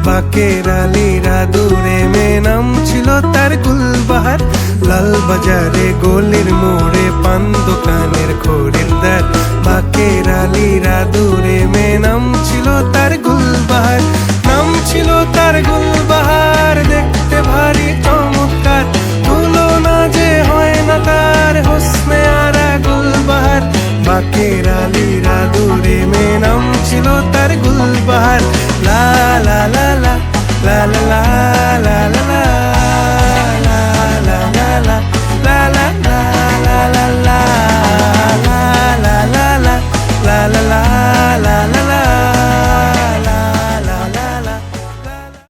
বাকের আলীরা দূরে মেয়ে নাম ছিল তার গুলবাহার। লাল বাজারে গলির মোড়ে পান দোকানের খরিদ্দার, বাকের আলীরা দূরে মেয়ে নাম ছিল তার গুলবাহার। নাম ছিল তার গুলবাহার, দেখতে ভারী চমৎকার, তুলনা যে হয় না তার হোসনে আরা গুলবাহার। বাকের আলীরা দূরে মেয়ে নাম ছিল তার গুলবাহার। লা লা